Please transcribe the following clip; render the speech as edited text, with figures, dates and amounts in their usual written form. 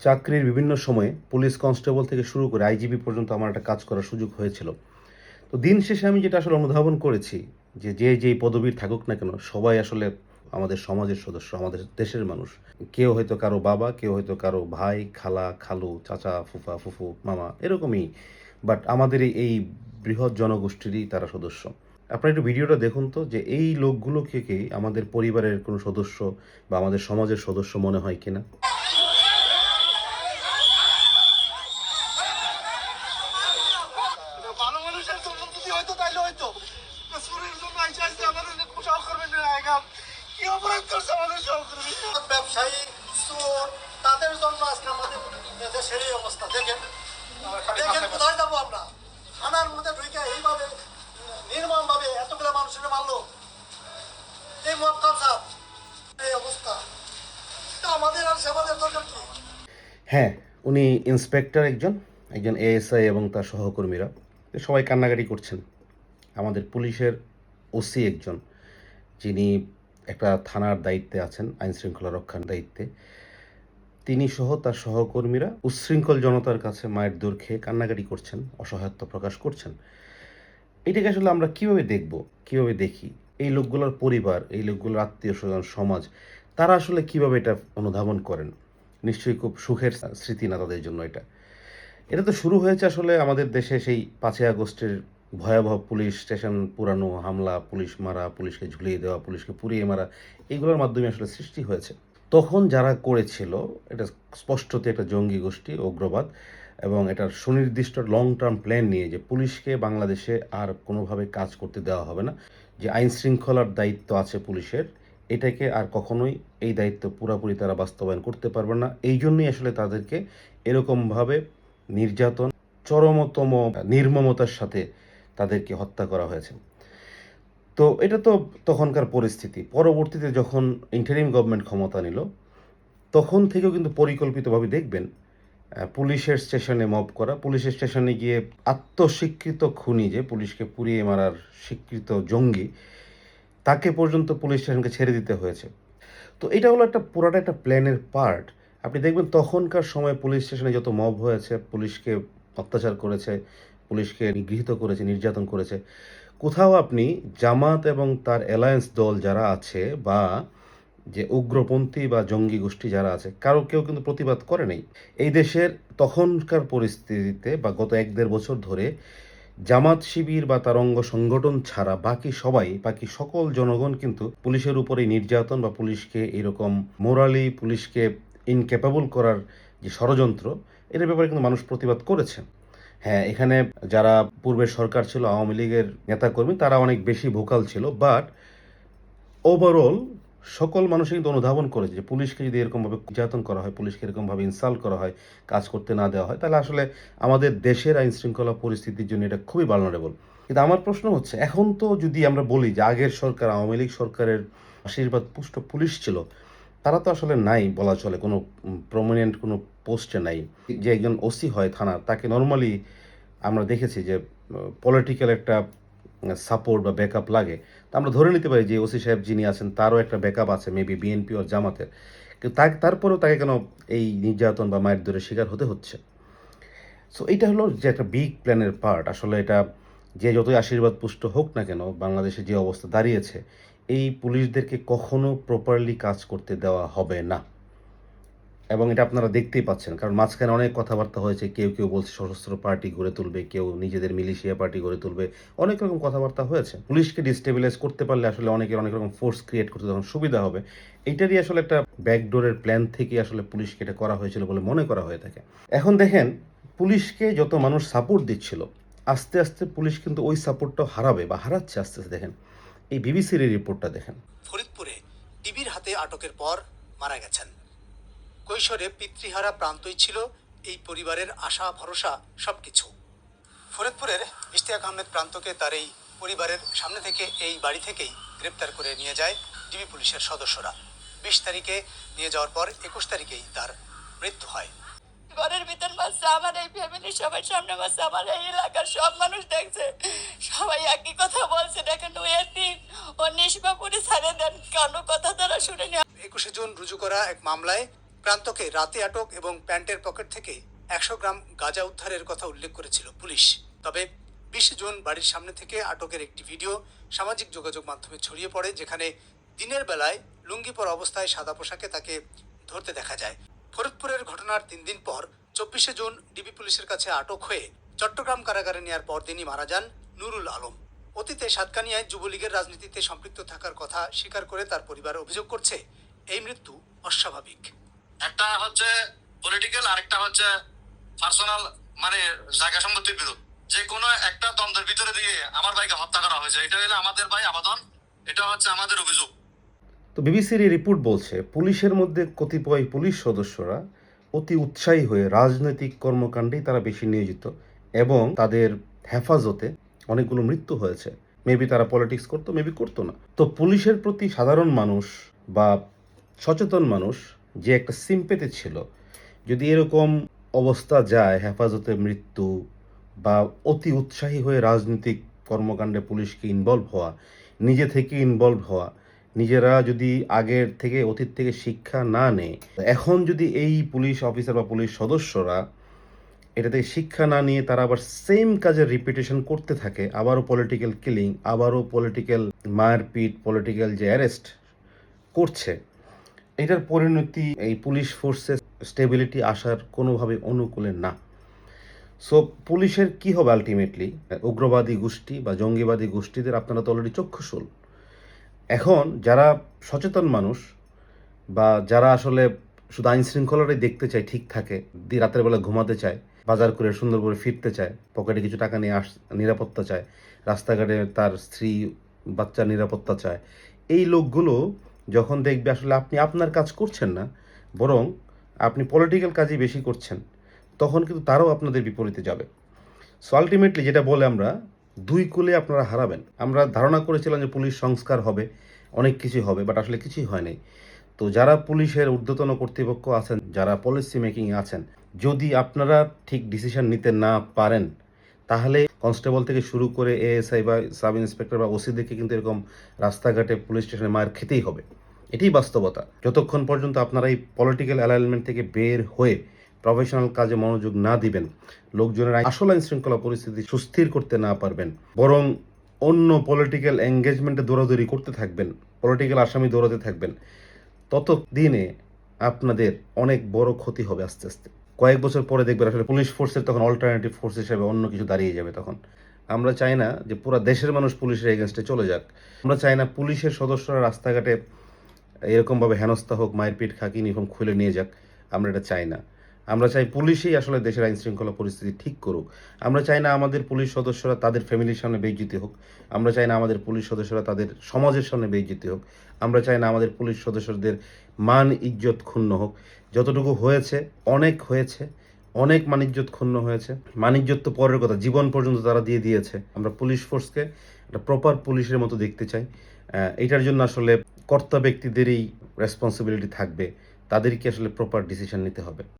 চাকরির বিভিন্ন সময়ে পুলিশ কনস্টেবল থেকে শুরু করে আইজিপি পর্যন্ত আমার একটা কাজ করার সুযোগ হয়েছিল। তো দিন শেষে আমি যেটা আসলে অনুধাবন করেছি যে, যেই পদবীর থাকুক না কেন সবাই আসলে আমাদের সমাজের সদস্য, আমাদের দেশের মানুষ। কেউ হয়তো কারো বাবা, কেউ হয়তো কারো ভাই, খালা, খালু, চাচা, ফুফা, ফুফু, মামা এরকমই। বাট আমাদের এই বৃহৎ জনগোষ্ঠীরই তারা সদস্য। আপনারা একটু ভিডিওটা দেখুন তো যে এই লোকগুলোকে কি আমাদের পরিবারের কোনো সদস্য বা আমাদের সমাজের সদস্য মনে হয় কিনা? ভালো মানুষের জন্য যদি হয়তো তাইলে হয়তো চোরের জন্য আইসা আইসা আমাদের সহকর্মী কি অপরাধ করছে আমাদের সহকর্মী ব্যবসায়ী চোর তাদের জন্য আজকে আমাদের দেশের এই অবস্থা দেখেন দেখেন কোথায় যাবো আমরা থানার মধ্যে ঢুকে এইভাবে নির্মম ভাবে এতগুলো মানুষের মারলো এই মক্কাল সাহেব এই অবস্থা তো আমাদের আর সেবাদের দরকার কি? হ্যাঁ, উনি ইন্সপেক্টর একজন এএসআই এবং তার সহকর্মীরা সবাই কান্নাকাটি করছেন। আমাদের পুলিশের ওসি একজন, যিনি একটা থানার দায়িত্বে আছেন, আইনশৃঙ্খলা রক্ষার দায়িত্বে। তিনি সহ তার সহকর্মীরা উচ্ছৃঙ্খল জনতার কাছে মায়ের দৌড় খেয়ে কান্নাকাটি করছেন, অসহায়ত্ব প্রকাশ করছেন। এটাকে আসলে আমরা কিভাবে দেখব, কিভাবে দেখি? এই লোকগুলোর পরিবার, এই লোকগুলোর আত্মীয়স্বজন, সমাজ তারা আসলে কিভাবে এটা অনুধাবন করেন? নিশ্চয়ই খুব সুখের স্মৃতি না তাদের জন্য এটা। এটা তো শুরু হয়েছে আসলে আমাদের দেশে সেই ৫ই আগস্টের ভয়াবহ পুলিশ স্টেশন পুরানো, হামলা, পুলিশ মারা, পুলিশকে ঝুলিয়ে দেওয়া, পুলিশকে পুড়িয়ে মারা, এগুলোর মাধ্যমে আসলে সৃষ্টি হয়েছে। তখন যারা করেছিল এটা স্পষ্টতই একটা জঙ্গি গোষ্ঠী, উগ্রবাদ, এবং এটার সুনির্দিষ্ট লং টার্ম প্ল্যান নিয়ে যে পুলিশকে বাংলাদেশে আর কোনোভাবে কাজ করতে দেওয়া হবে না। যে আইন শৃঙ্খলার দায়িত্ব আছে পুলিশের, এটাকে আর কখনোই এই দায়িত্ব পুরাপুরি তারা বাস্তবায়ন করতে পারবে না। এই জন্যই আসলে তাদেরকে এরকমভাবে নির্যাতন, চরমতম নির্মমতার সাথে তাদেরকে হত্যা করা হয়েছে। তো এটা তো তখনকার পরিস্থিতি। পরবর্তীতে যখন ইন্টারিম গভর্নমেন্ট ক্ষমতা নিল, তখন থেকেও কিন্তু পরিকল্পিতভাবে দেখবেন পুলিশের স্টেশনে মব করা, পুলিশের স্টেশনে গিয়ে আত্মস্বীকৃত খুনি, যে পুলিশকে পুড়িয়ে মারার স্বীকৃত জঙ্গি, তাকে পর্যন্ত পুলিশ স্টেশনকে ছেড়ে দিতে হয়েছে। তো এটা হলো পুরাটা একটা প্ল্যানের পার্ট। আপনি দেখবেন তখনকার সময় পুলিশ স্টেশনে যত মব হয়েছে, পুলিশকে অত্যাচার করেছে, পুলিশকে নিগৃহীত করেছে, নির্যাতন করেছে, কোথাও আপনি জামাত এবং তার অ্যালায়েন্স দল যারা আছে বা যে উগ্রপন্থী বা জঙ্গি গোষ্ঠী যারা আছে, কেউ কিন্তু প্রতিবাদ করে নাই। এই দেশের তখনকার পরিস্থিতিতে বা গত ১-১.৫ বছর ধরে জামাত শিবির বা তার অঙ্গ সংগঠন ছাড়া বাকি সকল জনগণ কিন্তু পুলিশের উপরে নির্যাতন বা পুলিশকে এরকম মোরালি, পুলিশকে ইনক্যাপাবল করার যে ষড়যন্ত্র, এটার ব্যাপারে কিন্তু মানুষ প্রতিবাদ করেছে। হ্যাঁ, এখানে যারা পূর্বের সরকার ছিল, আওয়ামী লীগের নেতাকর্মী, তারা অনেক বেশি ভোকাল ছিল। বাট ওভারঅল সকল মানুষই কিন্তু অনুধাবন করেছে যে পুলিশকে যদি এরকমভাবে নির্যাতন করা হয়, পুলিশকে এরকমভাবে ইনসাল্ট করা হয়, কাজ করতে না দেওয়া হয়, তাহলে আসলে আমাদের দেশের আইন শৃঙ্খলা পরিস্থিতির জন্য এটা খুবই ভালনারেবল। কিন্তু আমার প্রশ্ন হচ্ছে, এখন তো যদি আমরা বলি যে আগের সরকার, আওয়ামী লীগ সরকারের আশীর্বাদ পুষ্ট পুলিশ ছিল, তারা তো আসলে নাই বলা চলে, কোনো প্রমিনেন্ট কোনো পোস্টে নাই। যে একজন ওসি হয় থানার, তাকে নর্মালি আমরা দেখেছি যে পলিটিক্যাল একটা সাপোর্ট বা ব্যাকআপ লাগে। তো আমরা ধরে নিতে পারি যে ওসি সাহেব যিনি আছেন তারও একটা ব্যাকআপ আছে, মেবি বিএনপি ও জামাতের। কিন্তু তারপরেও তাকে কেন এই নির্যাতন বা মায়ের দৌড়ের শিকার হতে হচ্ছে? সো এইটা হলো যে একটা বিগ প্ল্যানের পার্ট। আসলে এটা যে যতই আশীর্বাদ পুষ্ট হোক না কেন, বাংলাদেশে যে অবস্থা দাঁড়িয়েছে, এই পুলিশদেরকে কখনো প্রপারলি কাজ করতে দেওয়া হবে না। এবং এটা আপনারা দেখতেই পাচ্ছেন, কারণ মাঝখানে অনেক কথাবার্তা হয়েছে। কেউ বলছে সশস্ত্র পার্টি গড়ে তুলবে, কেউ নিজেদের মিলিশিয়া পার্টি গড়ে তুলবে, অনেক রকম কথাবার্তা হয়েছে। পুলিশকে ডিস্টেবিলাইজ করতে পারলে আসলে অনেকের অনেক রকম ফোর্স ক্রিয়েট করতে তখন সুবিধা হবে। এইটারই আসলে একটা ব্যাকডোরের প্ল্যান থেকে আসলে পুলিশকে এটা করা হয়েছিল বলে মনে করা হয়ে থাকে। এখন দেখেন, পুলিশকে যত মানুষ সাপোর্ট দিচ্ছিল, আস্তে আস্তে পুলিশ কিন্তু ওই সাপোর্টটাও হারাবে বা হারাচ্ছে আস্তে আস্তে। দেখেন এই বিবিসির এই রিপোর্টটা দেখেন। ফরিদপুরে টিবির হাতে আটকের পর মারা গেছেন। কৈশোরে পিতৃহারা প্রান্তই ছিল এই পরিবারের আশা ভরসা সবকিছু। ফরিদপুরের ইশতিয়াক আহমেদ প্রান্তকে তার এই পরিবারের সামনে থেকে, এই বাড়ি থেকেই গ্রেপ্তার করে নিয়ে যায় ডিবি পুলিশের সদস্যরা। ২০ তারিখে নিয়ে যাওয়ার পর ২১ তারিখেই তার মৃত্যু হয়। ঘরের ভিতর মারছে, আমার এই ফ্যামিলির সবাই সামনে মারছে, আমার এই এলাকার সব মানুষ দেখছে, সবাই একই কথা বলছে, দেখেন ও এতিম, ও নিষ্পাপ, ছাড়ে দেন, কারো কথা তারা শুনেনি। ২১ জুন রুজু করা এক মামলায় প্রান্তকে রাতে আটক এবং প্যান্টের পকেট থেকে 100 গ্রাম গাঁজা উদ্ধারের কথা উল্লেখ করেছিল পুলিশ। তবে 20 জুন বাড়ির সামনে থেকে আটকের একটি ভিডিও সামাজিক যোগাযোগ মাধ্যমে ছড়িয়ে পড়ে, যেখানে দিনের বেলায় লুঙ্গি পরা অবস্থায় সাদা পোশাকে তাকে ধরতে দেখা যায়। ফরিদপুরের ঘটনার 3 দিন পর 24শে জুন ডিবি পুলিশের কাছে আটক হয়ে চট্টগ্রাম কারাগারে নেওয়ার পরদিনই মারা যান নুরুল আলম। অতীতে সাতকানিয়ায় যুবলীগের রাজনীতিতে সম্পৃক্ত থাকার কথা স্বীকার করে তার পরিবার অভিযোগ করছে এই মৃত্যু অস্বাভাবিক। একটা হচ্ছে পলিটিক্যাল, আরেকটা হচ্ছে পার্সোনাল, মানে জায়গা সম্পত্তির বিরোধ। যে কোনো একটা দ্বন্দ্বের ভিতরে দিয়ে আমার ভাইকে হত্যা করা হয়েছে। এটা হলো আমাদের ভাই আবেদন, এটা হচ্ছে আমাদের অভিযোগ। তো বিবিসির এই রিপোর্ট বলছে পুলিশের মধ্যে কতিপয় পুলিশ সদস্যরা অতি উৎসাহী হয়ে রাজনৈতিক কর্মকাণ্ডেই তারা বেশি নিয়োজিত এবং তাদের হেফাজতে অনেকগুলো মৃত্যু হয়েছে। মেবি তারা পলিটিক্স করতো, মেবি করতো না। তো পুলিশের প্রতি সাধারণ মানুষ বা সচেতন মানুষ যে একটা সিম্পেথি ছিল, যদি এরকম অবস্থা যায়, হেফাজতে মৃত্যু বা অতি উৎসাহী হয়ে রাজনৈতিক কর্মকাণ্ডে পুলিশকে ইনভলভ হওয়া, নিজে থেকে ইনভলভ হওয়া, নিজেরা যদি আগের থেকে অতীত থেকে শিক্ষা না নেয়, এখন যদি এই পুলিশ অফিসার বা পুলিশ সদস্যরা এটা থেকে শিক্ষা না নিয়ে তারা আবার সেম কাজের রিপিটেশন করতে থাকে, আবারও পলিটিক্যাল কিলিং, আবারও পলিটিক্যাল মারপিট, পলিটিক্যাল যে অ্যারেস্ট করছে, এটার পরিণতি এই পুলিশ ফোর্সের স্টেবিলিটি আসার কোনোভাবে অনুকূলে না। সো পুলিশের কি হবে আলটিমেটলি? উগ্রবাদী গোষ্ঠী বা জঙ্গিবাদী গোষ্ঠীদের আপনারা তো অলরেডি চক্ষুশূল। এখন যারা সচেতন মানুষ বা যারা আসলে শুধু আইন শৃঙ্খলাটাই দেখতে চায় ঠিক থাকে, রাতের বেলা ঘুমাতে চায়, বাজার করে সুন্দর করে ফিরতে চায়, পকেটে কিছু টাকা নিয়ে নিরাপত্তা চায়, রাস্তাঘাটে তার স্ত্রী বাচ্চার নিরাপত্তা চায়, এই লোকগুলো যখন দেখবে আসলে আপনি আপনার কাজ করছেন না, বরং আপনি পলিটিক্যাল কাজই বেশি করছেন, তখন কিন্তু তারাও আপনাদের বিপরীতে যাবে। সো আলটিমেটলি যেটা বলে আমরা দুই কুলে আপনারা হারাবেন। আমরা ধারণা করেছিলাম যে পুলিশ সংস্কার হবে, অনেক কিছু হবে, বাট আসলে কিছুই হয় নাই। তো যারা পুলিশের ঊর্ধ্বতন কর্তৃপক্ষ আছেন, যারা পলিসি মেকিংয়ে আছেন, যদি আপনারা ঠিক ডিসিশন নিতে না পারেন, তাহলে কনস্টেবল থেকে শুরু করে এএসআই বা সাব ইন্সপেক্টর বা ওসিদেরকে কিন্তু এরকম রাস্তাঘাটে পুলিশ স্টেশনে মার খেতেই হবে। এটাই বাস্তবতা। যতক্ষণ পর্যন্ত আপনারা এই পলিটিক্যাল অ্যালাইনমেন্ট থেকে বের হয়ে প্রফেশনাল কাজে মনোযোগ না দিবেন, লোকজনের আসল আইন শৃঙ্খলা পরিস্থিতি সুস্থির করতে না পারবেন, বরং অন্য পলিটিক্যাল এঙ্গেজমেন্টে দৌড়াদৌড়ি করতে থাকবেন, পলিটিক্যাল আসামি দৌড়াতে থাকবেন, তত দিনে আপনাদের অনেক বড় ক্ষতি হবে। আস্তে আস্তে কয়েক বছর পরে দেখবেন আসলে পুলিশ ফোর্সের তখন অল্টারনেটিভ ফোর্স হিসেবে অন্য কিছু দাঁড়িয়ে যাবে। তখন আমরা চাই না যে পুরো দেশের মানুষ পুলিশের এগেনস্টে চলে যাক। আমরা চাই না পুলিশের সদস্যরা রাস্তাঘাটে এরকমভাবে হেনস্থা হোক, মায়ের পিঠ খাকি ইউনিফর্ম খুলে নিয়ে যাক। আমরা এটা চাই না। আমরা চাই পুলিশই আসলে দেশের আইন শৃঙ্খলা পরিস্থিতি ঠিক করুক। আমরা চাই না আমাদের পুলিশ সদস্যরা তাদের ফ্যামিলির সামনে বেইজ্জতি হোক। আমরা চাই না আমাদের পুলিশ সদস্যরা তাদের সমাজের সামনে বেইজ্জতি হোক। আমরা চাই না আমাদের পুলিশ সদস্যদের মান ইজ্জত ক্ষুণ্ণ হোক। যতটুকু হয়েছে, অনেক হয়েছে, অনেক মান ইজ্জত ক্ষুণ্ণ হয়েছে। মান ইজ্জত তো পরের কথা, জীবন পর্যন্ত তারা দিয়ে দিয়েছে। আমরা পুলিশ ফোর্সকে একটা প্রপার পুলিশের মতো দেখতে চাই। এটার জন্য আসলে কর্তা ব্যক্তিদেরই রেসপন্সিবিলিটি থাকবে, তাদেরকে আসলে প্রপার ডিসিশন নিতে হবে।